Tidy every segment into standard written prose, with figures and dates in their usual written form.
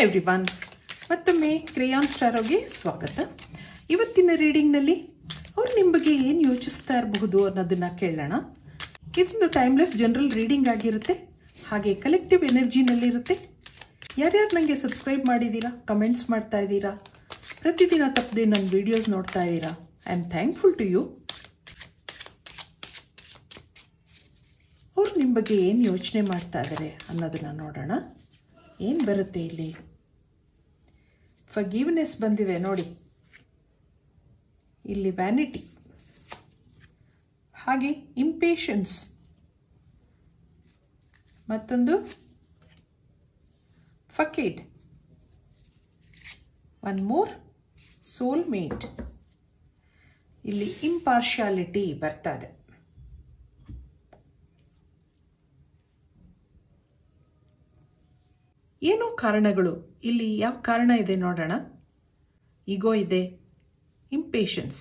Everyone, ಮತ್ತೊಮ್ಮೆ ಕ್ರೇಯಾನ್ ಸ್ಟಾರೋಗೆ ಸ್ವಾಗತ. ಇವತ್ತಿನ ರೀಡಿಂಗ್ನಲ್ಲಿ ಅವ್ರು ನಿಮ್ಮ ಬಗ್ಗೆ ಏನು ಯೋಚಿಸ್ತಾ ಇರಬಹುದು ಅನ್ನೋದನ್ನ ಕೇಳೋಣ. ಇದೊಂದು ಟೈಮ್ಲೆಸ್ ಜನರಲ್ ರೀಡಿಂಗ್ ಆಗಿರುತ್ತೆ, ಹಾಗೆ ಕಲೆಕ್ಟಿವ್ ಎನರ್ಜಿನಲ್ಲಿರುತ್ತೆ. ಯಾರ್ಯಾರು ನನಗೆ ಸಬ್ಸ್ಕ್ರೈಬ್ ಮಾಡಿದ್ದೀರಾ, ಕಮೆಂಟ್ಸ್ ಮಾಡ್ತಾ ಇದ್ದೀರಾ, ಪ್ರತಿದಿನ ತಪ್ಪದೆ ನನ್ನ ವಿಡಿಯೋಸ್ ನೋಡ್ತಾ ಇದ್ದೀರಾ, I am thankful to you. ಅವ್ರು ನಿಮ್ಮ ಬಗ್ಗೆ ಏನು ಯೋಚನೆ ಮಾಡ್ತಾ ಇದ್ದಾರೆ ಅನ್ನೋದನ್ನ ನೋಡೋಣ. ಏನು ಬರುತ್ತೆ ಇಲ್ಲಿ? ಫರ್ಗಿವ್ನೆಸ್ ಬಂದಿದೆ ನೋಡಿ, ಇಲ್ಲಿ ವ್ಯಾನಿಟಿ, ಹಾಗೆ ಇಂಪೇಷನ್ಸ್, ಮತ್ತೊಂದು ಫಕೇಡ್, ಒನ್ ಮೋರ್ ಸೋಲ್ಮೇಟ್. ಇಲ್ಲಿ ಇಂಪಾರ್ಶಿಯಾಲಿಟಿ ಬರ್ತಾ ಇದೆ. ಏನೋ ಕಾರಣಗಳು, ಇಲ್ಲಿ ಯಾವ ಕಾರಣ ಇದೆ ನೋಡೋಣ. ಈಗೋ ಇದೆ, ಇಂಪೇಷನ್ಸ್,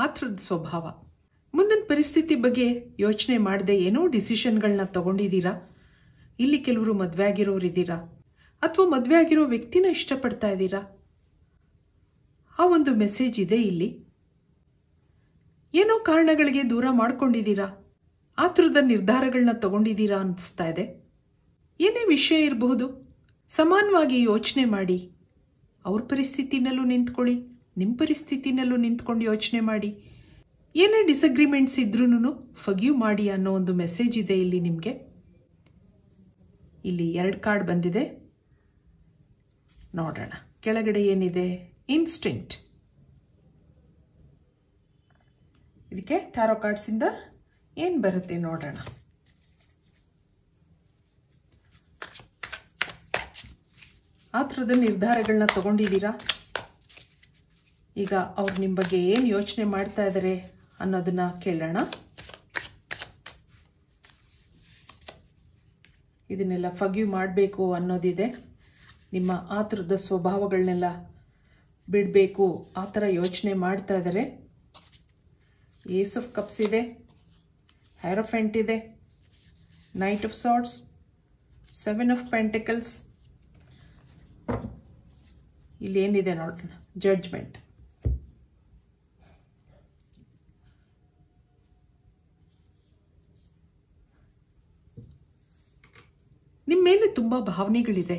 ಆತುರದ ಸ್ವಭಾವ, ಮುಂದಿನ ಪರಿಸ್ಥಿತಿ ಬಗ್ಗೆ ಯೋಚನೆ ಮಾಡದೆ ಏನೋ ಡಿಸಿಷನ್ಗಳನ್ನ ತಗೊಂಡಿದ್ದೀರಾ. ಇಲ್ಲಿ ಕೆಲವರು ಮದುವೆ ಆಗಿರೋರು ಇದ್ದೀರಾ, ಅಥವಾ ಮದುವೆ ಆಗಿರೋ ವ್ಯಕ್ತಿನ ಇಷ್ಟಪಡ್ತಾ ಇದ್ದೀರಾ. ಆ ಒಂದು ಮೆಸೇಜ್ ಇದೆ ಇಲ್ಲಿ. ಏನೋ ಕಾರಣಗಳಿಗೆ ದೂರ ಮಾಡ್ಕೊಂಡಿದ್ದೀರಾ, ಆತುರದ ನಿರ್ಧಾರಗಳನ್ನ ತಗೊಂಡಿದ್ದೀರಾ ಅನಿಸ್ತಾ ಇದೆ. ಏನೇ ವಿಷಯ ಇರಬಹುದು, ಸಮಾನವಾಗಿ ಯೋಚನೆ ಮಾಡಿ. ಅವ್ರ ಪರಿಸ್ಥಿತಿನಲ್ಲೂ ನಿಂತ್ಕೊಳ್ಳಿ, ನಿಮ್ಮ ಪರಿಸ್ಥಿತಿನಲ್ಲೂ ನಿಂತ್ಕೊಂಡು ಯೋಚನೆ ಮಾಡಿ. ಏನೇ ಡಿಸಗ್ರಿಮೆಂಟ್ಸ್ ಇದ್ರೂ ಫರ್ಗಿವ್ ಮಾಡಿ ಅನ್ನೋ ಒಂದು ಮೆಸೇಜ್ ಇದೆ ಇಲ್ಲಿ ನಿಮಗೆ. ಇಲ್ಲಿ 2 ಕಾರ್ಡ್ ಬಂದಿದೆ, ನೋಡೋಣ. ಕೆಳಗಡೆ ಏನಿದೆ? ಇನ್ಸ್ಟಿಂಕ್ಟ್. ಇದಕ್ಕೆ ಟ್ಯಾರೋ ಕಾರ್ಡ್ಸಿಂದ ಏನು ಬರುತ್ತೆ ನೋಡೋಣ. ಆತುರದ ನಿರ್ಧಾರಗಳನ್ನ ತಗೊಂಡಿದ್ದೀರಾ. ಈಗ ಅವ್ರು ನಿಮ್ಮ ಬಗ್ಗೆ ಏನು ಯೋಚನೆ ಮಾಡ್ತಾ ಇದ್ದಾರೆ ಅನ್ನೋದನ್ನ ಕೇಳೋಣ. ಇದನ್ನೆಲ್ಲ ಫರ್ಗಿವ್ ಮಾಡಬೇಕು ಅನ್ನೋದಿದೆ. ನಿಮ್ಮ ಆತುರದ ಸ್ವಭಾವಗಳನ್ನೆಲ್ಲ ಬಿಡಬೇಕು, ಆ ಥರ ಯೋಚನೆ ಮಾಡ್ತಾ ಇದ್ದಾರೆ. ಏಸ್ ಆಫ್ ಕಪ್ಸ್ ಇದೆ, ಹೈರೋಫೆಂಟ್ ಇದೆ, knight of swords, 7 of pentacles. ಇಲ್ಲಿ ಏನಿದೆ ನೋಡೋಣ, ಜಡ್ಜ್ಮೆಂಟ್. ನಿಮ್ಮ ಮೇಲೆ ತುಂಬಾ ಭಾವನೆಗಳಿದೆ.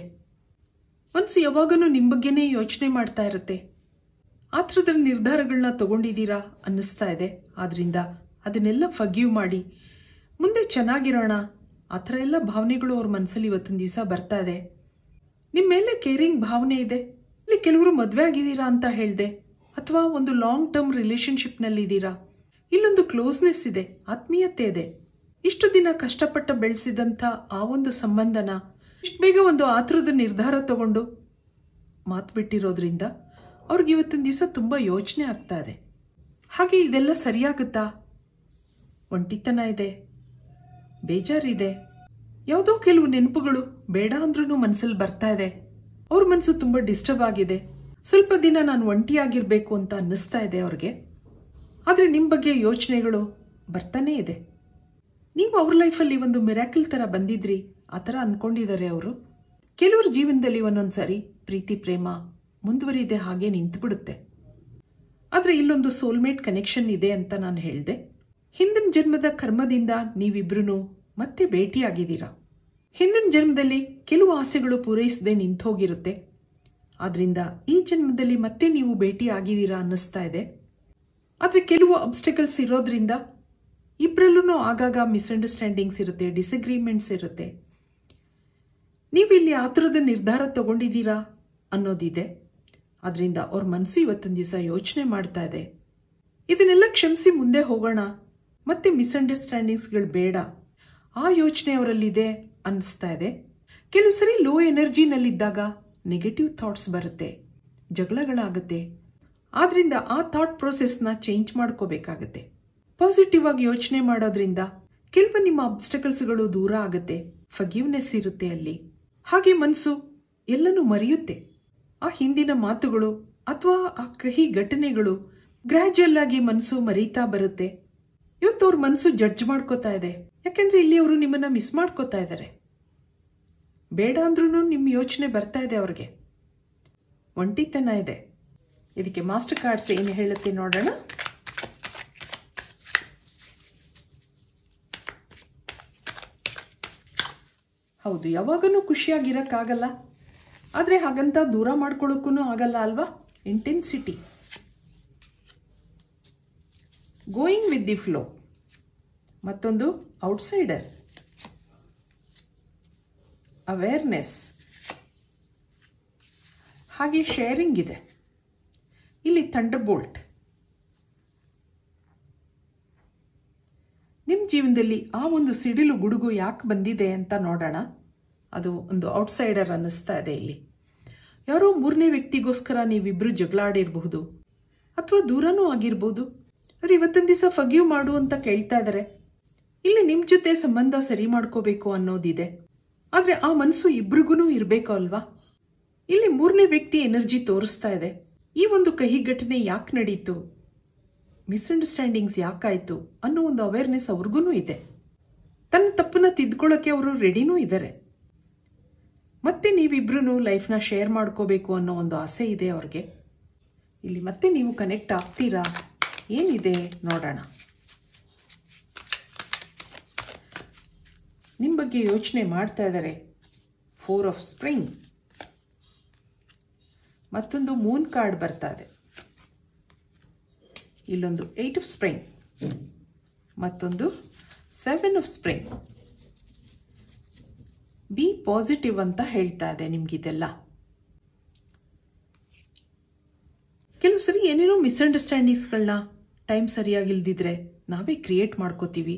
ಮನಸ್ಸು ಯಾವಾಗಲೂ ನಿಮ್ಮ ಬಗ್ಗೆನೇ ಯೋಚನೆ ಮಾಡ್ತಾ ಇರುತ್ತೆ. ಆ ಥರದ ನಿರ್ಧಾರಗಳನ್ನ ತಗೊಂಡಿದ್ದೀರಾ ಅನ್ನಿಸ್ತಾ ಇದೆ. ಆದ್ರಿಂದ ಅದನ್ನೆಲ್ಲ ಫರ್ಗಿವ್ ಮಾಡಿ ಮುಂದೆ ಚೆನ್ನಾಗಿರೋಣ. ಆ ಥರ ಎಲ್ಲ ಭಾವನೆಗಳು ಅವ್ರ ಮನಸ್ಸಲ್ಲಿ ಇವತ್ತಿನ ದಿವಸ ಬರ್ತಾ ಇದೆ. ನಿಮ್ಮ ಮೇಲೆ ಕೇರಿಂಗ್ ಭಾವನೆ ಇದೆ. ಇಲ್ಲಿ ಕೆಲವರು ಮದುವೆ ಆಗಿದ್ದೀರಾ ಅಂತ ಹೇಳಿದೆ, ಅಥವಾ ಒಂದು ಲಾಂಗ್ ಟರ್ಮ್ ರಿಲೇಶನ್ಶಿಪ್ನಲ್ಲಿ ಇದ್ದೀರಾ. ಇಲ್ಲೊಂದು ಕ್ಲೋಸ್ನೆಸ್ ಇದೆ, ಆತ್ಮೀಯತೆ ಇದೆ. ಇಷ್ಟು ದಿನ ಕಷ್ಟಪಟ್ಟ ಬೆಳೆಸಿದಂಥ ಆ ಒಂದು ಸಂಬಂಧನ ಇಷ್ಟು ಬೇಗ ಒಂದು ಆತುರದ ನಿರ್ಧಾರ ತಗೊಂಡು ಮಾತು ಬಿಟ್ಟಿರೋದ್ರಿಂದ ಅವ್ರಿಗೆ ಇವತ್ತಿನ ದಿವಸ ತುಂಬ ಯೋಚನೆ ಆಗ್ತಾ ಇದೆ. ಹಾಗೆ ಇದೆಲ್ಲ ಸರಿಯಾಗುತ್ತಾ? ಒಂಟಿತನ ಇದೆ, ಬೇಜಾರಿದೆ, ಯಾವುದೋ ಕೆಲವು ನೆನಪುಗಳು ಬೇಡ ಅಂದ್ರೂ ಮನಸ್ಸಲ್ಲಿ ಬರ್ತಾ ಇದೆ. ಅವ್ರ ಮನಸ್ಸು ತುಂಬ ಡಿಸ್ಟರ್ಬ್ ಆಗಿದೆ. ಸ್ವಲ್ಪ ದಿನ ನಾನು ಒಂಟಿಯಾಗಿರ್ಬೇಕು ಅಂತ ಅನ್ನಿಸ್ತಾ ಇದೆ ಅವ್ರಿಗೆ. ಆದರೆ ನಿಮ್ಮ ಬಗ್ಗೆ ಯೋಚನೆಗಳು ಬರ್ತಾನೇ ಇದೆ. ನೀವು ಅವ್ರ ಲೈಫಲ್ಲಿ ಒಂದು ಮಿರಾಕಲ್ ಥರ ಬಂದಿದ್ರಿ, ಆ ಥರ ಅನ್ಕೊಂಡಿದ್ದಾರೆ ಅವರು. ಕೆಲವ್ರ ಜೀವನದಲ್ಲಿ ಒಂದೊಂದ್ಸರಿ ಪ್ರೀತಿ ಪ್ರೇಮ ಮುಂದುವರಿದೆ, ಹಾಗೆ ನಿಂತುಬಿಡುತ್ತೆ. ಆದರೆ ಇಲ್ಲೊಂದು ಸೋಲ್ಮೇಟ್ ಕನೆಕ್ಷನ್ ಇದೆ ಅಂತ ನಾನು ಹೇಳಿದೆ. ಹಿಂದಿನ ಜನ್ಮದ ಕರ್ಮದಿಂದ ನೀವಿಬ್ರು ಮತ್ತೆ ಭೇಟಿಯಾಗಿದ್ದೀರಾ. ಹಿಂದಿನ ಜನ್ಮದಲ್ಲಿ ಕೆಲವು ಆಸೆಗಳು ಪೂರೈಸದೆ ನಿಂತೋಗಿರುತ್ತೆ. ಆದ್ರಿಂದ ಈ ಜನ್ಮದಲ್ಲಿ ಮತ್ತೆ ನೀವು ಭೇಟಿ ಆಗಿದ್ದೀರಾ ಅನ್ನಿಸ್ತಾ ಇದೆ. ಆದರೆ ಕೆಲವು ಅಬ್ಸ್ಟಕಲ್ಸ್ ಇರೋದ್ರಿಂದ ಇಬ್ಬರಲ್ಲೂ ಆಗಾಗ ಮಿಸ್ಅಂಡರ್ಸ್ಟ್ಯಾಂಡಿಂಗ್ಸ್ ಇರುತ್ತೆ, ಡಿಸಗ್ರಿಮೆಂಟ್ಸ್ ಇರುತ್ತೆ. ನೀವಿಲ್ಲಿ ಆತುರದ ನಿರ್ಧಾರ ತಗೊಂಡಿದ್ದೀರಾ ಅನ್ನೋದಿದೆ. ಆದ್ರಿಂದ ಅವ್ರ ಮನಸ್ಸು ಇವತ್ತಿನ ದಿವಸ ಯೋಚನೆ ಮಾಡ್ತಾ ಇದೆ. ಇದನ್ನೆಲ್ಲ ಕ್ಷಮಿಸಿ ಮುಂದೆ ಹೋಗೋಣ, ಮತ್ತೆ ಮಿಸ್ಅಂಡರ್ಸ್ಟ್ಯಾಂಡಿಂಗ್ಸ್ಗಳು ಬೇಡ, ಆ ಯೋಚನೆ ಅವರಲ್ಲಿದೆ ಅನ್ನಿಸ್ತಾ ಇದೆ. ಕೆಲವು ಸರಿ ಲೋ ಎನರ್ಜಿನಲ್ಲಿದ್ದಾಗ ನೆಗೆಟಿವ್ ಥಾಟ್ಸ್ ಬರುತ್ತೆ, ಜಗಳಗಳಾಗುತ್ತೆ. ಆದ್ರಿಂದ ಆ ಥಾಟ್ ಪ್ರೋಸೆಸ್ನ ಚೇಂಜ್ ಮಾಡ್ಕೋಬೇಕಾಗತ್ತೆ. ಪಾಸಿಟಿವ್ ಆಗಿ ಯೋಚನೆ ಮಾಡೋದ್ರಿಂದ ಕೆಲವು ನಿಮ್ಮ ಅಬ್ಸ್ಟಕಲ್ಸ್ಗಳು ದೂರ ಆಗುತ್ತೆ, ಫರ್ಗಿವ್ನೆಸ್ ಇರುತ್ತೆ ಅಲ್ಲಿ. ಹಾಗೆ ಮನಸ್ಸು ಎಲ್ಲನೂ ಮರೆಯುತ್ತೆ. ಆ ಹಿಂದಿನ ಮಾತುಗಳು ಅಥವಾ ಆ ಕಹಿ ಘಟನೆಗಳು ಗ್ರಾಜುಯಲ್ ಆಗಿ ಮನಸ್ಸು ಮರೀತಾ ಬರುತ್ತೆ. ಇವತ್ತು ಅವ್ರ ಮನಸ್ಸು ಜಡ್ಜ್ ಮಾಡ್ಕೋತಾ ಇದೆ, ಯಾಕೆಂದ್ರೆ ಇಲ್ಲಿ ಅವರು ನಿಮ್ಮನ್ನ ಮಿಸ್ ಮಾಡ್ಕೋತಾ ಇದ್ದಾರೆ. ಬೇಡ ಅಂದ್ರೂ ನಿಮ್ಮ ಯೋಚನೆ ಬರ್ತಾ ಇದೆ ಅವ್ರಿಗೆ. ಒಂಟಿತನ ಇದೆ. ಇದಕ್ಕೆ ಮಾಸ್ಟರ್ ಕಾರ್ಡ್ಸ್ ಏನು ಹೇಳುತ್ತೆ ನೋಡೋಣ. ಹೌದು, ಯಾವಾಗನೂ ಖುಷಿಯಾಗಿರೋಕ್ಕಾಗಲ್ಲ, ಆದರೆ ಹಾಗಂತ ದೂರ ಮಾಡ್ಕೊಳ್ಳೋಕ್ಕೂ ಆಗಲ್ಲ ಅಲ್ವಾ. Intensity, going with the flow. ಮತ್ತೊಂದು ಔಟ್ಸೈಡರ್, ಅವೇರ್ನೆಸ್, ಹಾಗೆ ಶೇರಿಂಗ್ ಇದೆ. ಇಲ್ಲಿ ಥಂಡರ್ಬೋಲ್ಟ್. ನಿಮ್ಮ ಜೀವನದಲ್ಲಿ ಆ ಒಂದು ಸಿಡಿಲು ಗುಡುಗು ಯಾಕೆ ಬಂದಿದೆ ಅಂತ ನೋಡೋಣ. ಅದು ಒಂದು ಔಟ್ಸೈಡರ್ ಅನ್ನಿಸ್ತಾ ಇದೆ. ಇಲ್ಲಿ ಯಾರೋ ಮೂರನೇ ವ್ಯಕ್ತಿಗೋಸ್ಕರ ನೀವಿಬ್ರು ಜಗಳಾಡಿರಬಹುದು ಅಥವಾ ದೂರನೂ ಆಗಿರ್ಬೋದು. ಆದರೆ ಇವತ್ತೊಂದು ದಿವಸ ಫರ್ಗಿವ್ ಮಾಡು ಅಂತ ಕೇಳ್ತಾ ಇದ್ದಾರೆ. ಇಲ್ಲಿ ನಿಮ್ಮ ಜೊತೆ ಸಂಬಂಧ ಸರಿ ಮಾಡ್ಕೋಬೇಕು ಅನ್ನೋದಿದೆ. ಆದರೆ ಆ ಮನಸ್ಸು ಇಬ್ರಿಗೂ ಇರಬೇಕು ಅಲ್ವಾ. ಇಲ್ಲಿ ಮೂರನೇ ವ್ಯಕ್ತಿ ಎನರ್ಜಿ ತೋರಿಸ್ತಾ ಇದೆ. ಈ ಒಂದು ಕಹಿ ಘಟನೆ ಯಾಕೆ ನಡೀತು, ಮಿಸ್ಅಂಡರ್ಸ್ಟ್ಯಾಂಡಿಂಗ್ಸ್ ಯಾಕಾಯ್ತು ಅನ್ನೋ ಒಂದು ಅವೇರ್ನೆಸ್ ಅವ್ರಿಗೂ ಇದೆ. ತನ್ನ ತಪ್ಪನ್ನ ತಿದ್ಕೊಳ್ಳೋಕೆ ಅವರು ರೆಡಿನೂ ಇದ್ದಾರೆ. ಮತ್ತೆ ನೀವಿಬ್ರು ಲೈಫ್ನ ಶೇರ್ ಮಾಡ್ಕೋಬೇಕು ಅನ್ನೋ ಒಂದು ಆಸೆ ಇದೆ ಅವ್ರಿಗೆ. ಇಲ್ಲಿ ಮತ್ತೆ ನೀವು ಕನೆಕ್ಟ್ ಆಗ್ತೀರಾ, ಏನಿದೆ ನೋಡೋಣ. ನಿಮ್ಮ ಬಗ್ಗೆ ಯೋಚನೆ ಮಾಡ್ತಾ ಇದ್ದಾರೆ. 4 ಆಫ್ ಸ್ಪ್ರಿಂಗ್. ಮತ್ತೊಂದು ಮೂನ್ ಕಾರ್ಡ್ ಬರ್ತಾ ಇದೆ. ಇಲ್ಲೊಂದು 8 ಆಫ್ ಸ್ಪ್ರಿಂಗ್, ಮತ್ತೊಂದು 7 ಆಫ್ ಸ್ಪ್ರಿಂಗ್. ಬಿ ಪಾಸಿಟಿವ್ ಅಂತ ಹೇಳ್ತಾ ಇದೆ ನಿಮ್ಗಿದೆಲ್ಲ. ಕೆಲವು ಸರಿ ಏನೇನೋ ಮಿಸ್ಅಂಡರ್ಸ್ಟ್ಯಾಂಡಿಂಗ್ಸ್ಗಳನ್ನ ಟೈಮ್ ಸರಿಯಾಗಿಲ್ದಿದ್ರೆ ನಾವೇ ಕ್ರಿಯೇಟ್ ಮಾಡ್ಕೋತೀವಿ.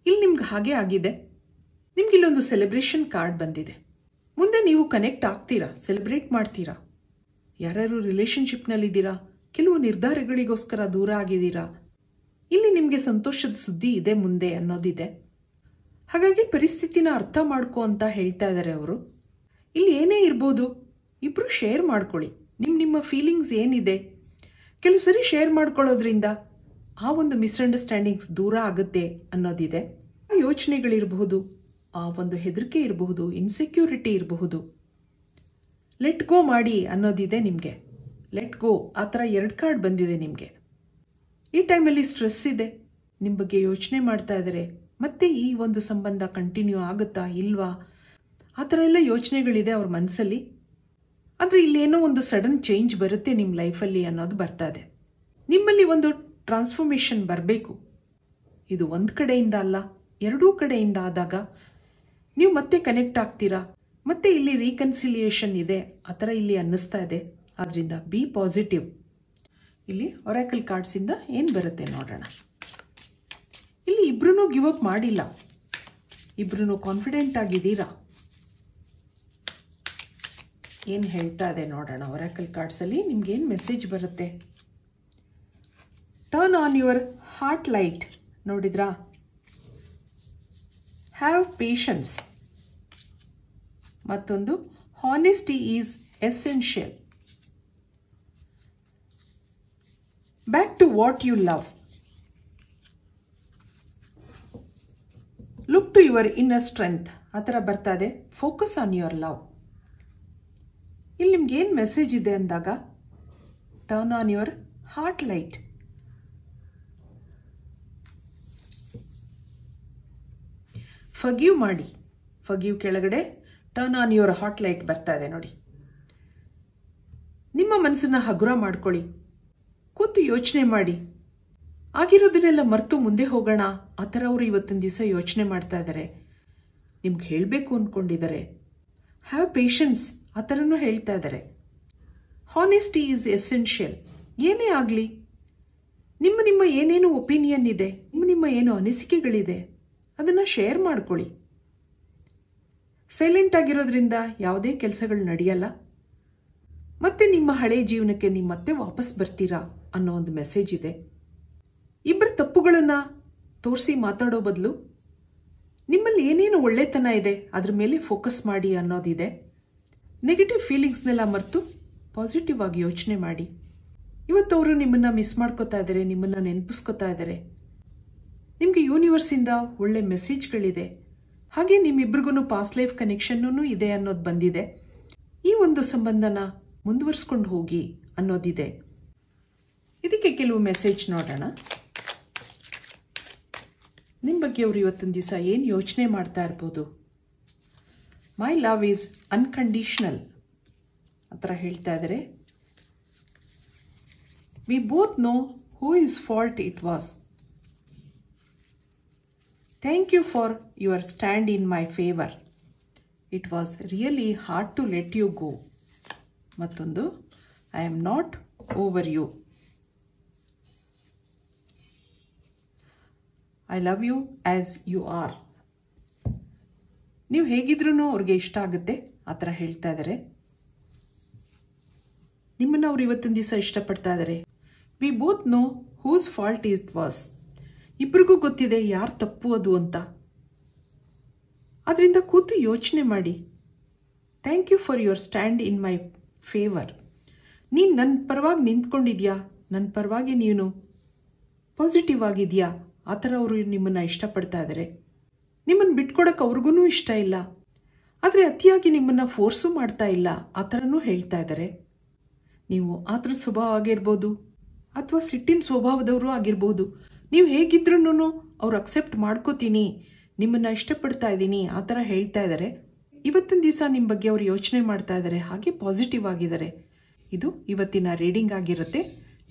ಇಲ್ಲಿ ನಿಮ್ಗೆ ಹಾಗೆ ಆಗಿದೆ. ನಿಮ್ಗೆ ಇಲ್ಲೊಂದು ಸೆಲೆಬ್ರೇಷನ್ ಕಾರ್ಡ್ ಬಂದಿದೆ. ಮುಂದೆ ನೀವು ಕನೆಕ್ಟ್ ಆಗ್ತೀರಾ, ಸೆಲೆಬ್ರೇಟ್ ಮಾಡ್ತೀರಾ. ಯಾರ್ಯಾರು ರಿಲೇಶನ್ಶಿಪ್ನಲ್ಲಿದ್ದೀರಾ, ಕೆಲವು ನಿರ್ಧಾರಗಳಿಗೋಸ್ಕರ ದೂರ ಆಗಿದ್ದೀರಾ, ಇಲ್ಲಿ ನಿಮಗೆ ಸಂತೋಷದ ಸುದ್ದಿ ಇದೆ ಮುಂದೆ ಅನ್ನೋದಿದೆ. ಹಾಗಾಗಿ ಪರಿಸ್ಥಿತಿನ ಅರ್ಥ ಮಾಡ್ಕೋ ಅಂತ ಹೇಳ್ತಾ ಇದ್ದಾರೆ ಅವರು. ಇಲ್ಲಿ ಏನೇ ಇರ್ಬೋದು, ಇಬ್ರು ಶೇರ್ ಮಾಡ್ಕೊಳ್ಳಿ. ನಿಮ್ಮ ಫೀಲಿಂಗ್ಸ್ ಏನಿದೆ ಕೆಲವು ಸರಿ ಶೇರ್ ಮಾಡ್ಕೊಳ್ಳೋದ್ರಿಂದ ಆ ಒಂದು ಮಿಸ್ಅಂಡರ್ಸ್ಟ್ಯಾಂಡಿಂಗ್ಸ್ ದೂರ ಆಗುತ್ತೆ ಅನ್ನೋದಿದೆ. ಯೋಚನೆಗಳಿರಬಹುದು, ಆ ಒಂದು ಹೆದರಿಕೆ ಇರಬಹುದು, ಇನ್ಸೆಕ್ಯೂರಿಟಿ ಇರಬಹುದು. ಲೆಟ್ ಗೋ ಮಾಡಿ ಅನ್ನೋದಿದೆ ನಿಮಗೆ. ಲೆಟ್ ಗೋ, ಆ ಥರ 2 ಕಾರ್ಡ್ ಬಂದಿದೆ ನಿಮಗೆ. ಈ ಟೈಮಲ್ಲಿ ಸ್ಟ್ರೆಸ್ ಇದೆ, ನಿಮ್ಮ ಬಗ್ಗೆ ಯೋಚನೆ ಮಾಡ್ತಾ ಇದ್ದಾರೆ. ಮತ್ತೆ ಈ ಒಂದು ಸಂಬಂಧ ಕಂಟಿನ್ಯೂ ಆಗುತ್ತಾ ಇಲ್ವಾ, ಆ ಥರ ಎಲ್ಲ ಯೋಚನೆಗಳಿದೆ ಅವ್ರ ಮನಸ್ಸಲ್ಲಿ. ಆದರೆ ಇಲ್ಲೇನೋ ಒಂದು ಸಡನ್ ಚೇಂಜ್ ಬರುತ್ತೆ ನಿಮ್ಮ ಲೈಫಲ್ಲಿ ಅನ್ನೋದು ಬರ್ತಾ ಇದೆ. ನಿಮ್ಮಲ್ಲಿ ಒಂದು ಟ್ರಾನ್ಸ್ಫಾರ್ಮೇಷನ್ ಬರಬೇಕು. ಇದು ಒಂದು ಕಡೆಯಿಂದ ಅಲ್ಲ, 2 ಕಡೆಯಿಂದ ಆದಾಗ ನೀವು ಮತ್ತೆ ಕನೆಕ್ಟ್ ಆಗ್ತೀರಾ. ಮತ್ತೆ ಇಲ್ಲಿ ರೀಕನ್ಸಿಲಿಯೇಷನ್ ಇದೆ ಆ ಥರ ಇಲ್ಲಿ ಅನ್ನಿಸ್ತಾ ಇದೆ. ಆದ್ದರಿಂದ ಬಿ ಪಾಸಿಟಿವ್. ಇಲ್ಲಿ ಒರಾಕಲ್ ಕಾರ್ಡ್ಸಿಂದ ಏನು ಬರುತ್ತೆ ನೋಡೋಣ. ಇಲ್ಲಿ ಇಬ್ರು ಗಿವ್ ಅಪ್ ಮಾಡಿಲ್ಲ, ಇಬ್ರು ಕಾನ್ಫಿಡೆಂಟ್ ಆಗಿದ್ದೀರಾ. ಏನು ಹೇಳ್ತಾ ಇದೆ ನೋಡೋಣ ಒರಾಕಲ್ ಕಾರ್ಡ್ಸಲ್ಲಿ. ನಿಮ್ಗೇನು ಮೆಸೇಜ್ ಬರುತ್ತೆ. Turn on your heart light. ನೋಡಿದ್ರಾ, ಹ್ಯಾವ್ ಪೇಷನ್ಸ್. ಮತ್ತೊಂದು honesty is essential. Back to what you love. Look to your inner strength. ಆ ಥರ ಬರ್ತಾ ಇದೆ. Focus on your love. ಇಲ್ಲಿ ನಿಮ್ಗೆ ಏನು ಮೆಸೇಜ್ ಇದೆ ಅಂದಾಗ turn on your heart light. Forgive ಮಾಡಿ. ಫರ್ಗಿವ್ ಕೆಳಗಡೆ turn on your heart light ಬರ್ತಾ ಇದೆ ನೋಡಿ. ನಿಮ್ಮ ಮನಸ್ಸನ್ನ ಹಗುರ ಮಾಡ್ಕೊಳ್ಳಿ. ಕೂತು ಯೋಚನೆ ಮಾಡಿ. ಆಗಿರೋದನ್ನೆಲ್ಲ ಮರೆತು ಮುಂದೆ ಹೋಗೋಣ ಆ ಥರ ಅವರು ಇವತ್ತೊಂದು ದಿವಸ ಯೋಚನೆ ಮಾಡ್ತಾ ಇದ್ದಾರೆ. ನಿಮ್ಗೆ ಹೇಳಬೇಕು ಅಂದ್ಕೊಂಡಿದ್ದಾರೆ. ಹ್ಯಾವ್ ಪೇಷನ್ಸ್ ಆ ಥರನೂ ಹೇಳ್ತಾ ಇದ್ದಾರೆ. Honesty is essential. ಏನೇ ಆಗಲಿ, ನಿಮ್ಮ ಏನೇನು ಒಪಿನಿಯನ್ ಇದೆ, ನಿಮ್ಮ ಏನು ಅನಿಸಿಕೆಗಳಿದೆ ಅದನ್ನು ಶೇರ್ ಮಾಡ್ಕೊಳ್ಳಿ. ಸೈಲೆಂಟ್ ಆಗಿರೋದ್ರಿಂದ ಯಾವುದೇ ಕೆಲಸಗಳು ನಡೆಯಲ್ಲ. ಮತ್ತೆ ನಿಮ್ಮ ಹಳೆ ಜೀವನಕ್ಕೆ ನೀವು ಮತ್ತೆ ವಾಪಸ್ ಬರ್ತೀರಾ ಅನ್ನೋ ಒಂದು ಮೆಸೇಜ್ ಇದೆ. ಇಬ್ಬರ ತಪ್ಪುಗಳನ್ನು ತೋರಿಸಿ ಮಾತಾಡೋ ಬದಲು ನಿಮ್ಮಲ್ಲಿ ಏನೇನು ಒಳ್ಳೆತನ ಇದೆ ಅದ್ರ ಮೇಲೆ ಫೋಕಸ್ ಮಾಡಿ ಅನ್ನೋದಿದೆ. ನೆಗೆಟಿವ್ ಫೀಲಿಂಗ್ಸ್ನೆಲ್ಲ ಮರೆತು ಪಾಸಿಟಿವ್ ಆಗಿ ಯೋಚನೆ ಮಾಡಿ. ಇವತ್ತು ಅವರು ನಿಮ್ಮನ್ನು ಮಿಸ್ ಮಾಡ್ಕೋತಾ ಇದ್ದಾರೆ, ನಿಮ್ಮನ್ನು ನೆನಪಿಸ್ಕೋತಾ ಇದ್ದಾರೆ. ನಿಮಗೆ ಯೂನಿವರ್ಸಿಂದ ಒಳ್ಳೆ ಮೆಸೇಜ್ಗಳಿದೆ. ಹಾಗೆ ನಿಮ್ಮಿಬ್ರಿಗೂ ಪಾಸ್ಟ್ ಲೈಫ್ ಕನೆಕ್ಷನ್ನೂ ಇದೆ ಅನ್ನೋದು ಬಂದಿದೆ. ಈ ಒಂದು ಸಂಬಂಧನ ಮುಂದುವರಿಸ್ಕೊಂಡು ಹೋಗಿ ಅನ್ನೋದಿದೆ. ಇದಕ್ಕೆ ಕೆಲವು ಮೆಸೇಜ್ ನೋಡೋಣ. ನಿಮ್ಮ ಬಗ್ಗೆ ಅವರು ಇವತ್ತಿನ ದಿವಸ ಏನು ಯೋಚನೆ ಮಾಡ್ತಾ ಇರ್ಬೋದು. ಮೈ ಲವ್ ಈಸ್ ಅನ್ಕಂಡೀಷನಲ್ ಆ ಥರ ಹೇಳ್ತಾ ಇದ್ದಾರೆ. We both know who is fault it was. Thank you for your stand in my favour. It was really hard to let you go. ಮತ್ತೊಂದು, I am not over you. I love you as you are. ನೀವು ಹೇಗಿದ್ರೂ ಅವ್ರಿಗೆ ಇಷ್ಟ ಆಗುತ್ತೆ ಆ ಥರ ಹೇಳ್ತಾ ಇದ್ದಾರೆ. ನಿಮ್ಮನ್ನು ಅವ್ರು ಇವತ್ತಿನ ದಿವಸ ಇಷ್ಟಪಡ್ತಾ ಇದ್ದಾರೆ. We both know whose fault it was. ಇಬ್ರಿಗೂ ಗೊತ್ತಿದೆ ಯಾರು ತಪ್ಪು ಅದು ಅಂತ. ಅದರಿಂದ ಕೂತು ಯೋಚನೆ ಮಾಡಿ. Thank you for your stand in my favour. ನೀನು ನನ್ನ ಪರವಾಗಿ ನಿಂತ್ಕೊಂಡಿದ್ಯಾ, ನನ್ನ ಪರವಾಗಿ ನೀನು ಪಾಸಿಟಿವ್ ಆಗಿದೆಯಾ, ಆ ಥರ ಅವರು ನಿಮ್ಮನ್ನು ಇಷ್ಟಪಡ್ತಾ ಇದ್ದಾರೆ. ನಿಮ್ಮನ್ನು ಬಿಟ್ಕೊಡೋಕೆ ಅವ್ರಿಗೂ ಇಷ್ಟ ಇಲ್ಲ, ಆದರೆ ಅತಿಯಾಗಿ ನಿಮ್ಮನ್ನು ಫೋರ್ಸು ಮಾಡ್ತಾ ಇಲ್ಲ ಆ ಥರನೂ ಹೇಳ್ತಾ ಇದ್ದಾರೆ. ನೀವು ಆತರ ಸ್ವಭಾವ ಆಗಿರ್ಬೋದು ಅಥವಾ ಸಿಟ್ಟಿನ ಸ್ವಭಾವದವರು ಆಗಿರ್ಬೋದು. ನೀವು ಹೇಗಿದ್ರೂ ಅವ್ರು ಅಕ್ಸೆಪ್ಟ್ ಮಾಡ್ಕೋತೀನಿ, ನಿಮ್ಮನ್ನು ಇಷ್ಟಪಡ್ತಾ ಇದ್ದೀನಿ ಆ ಥರ ಹೇಳ್ತಾ ಇದ್ದಾರೆ. ಇವತ್ತಿನ ದಿವಸ ನಿಮ್ಮ ಬಗ್ಗೆ ಅವರು ಯೋಚನೆ ಮಾಡ್ತಾ ಇದ್ದಾರೆ, ಹಾಗೆ ಪಾಸಿಟಿವ್ ಆಗಿದ್ದಾರೆ. ಇದು ಇವತ್ತಿನ ರೀಡಿಂಗ್ ಆಗಿರುತ್ತೆ.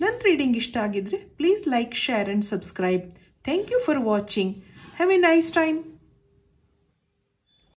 ನನ್ನ ರೀಡಿಂಗ್ ಇಷ್ಟ ಆಗಿದ್ರೆ please like, share and subscribe. Thank you for watching. Have a nice time.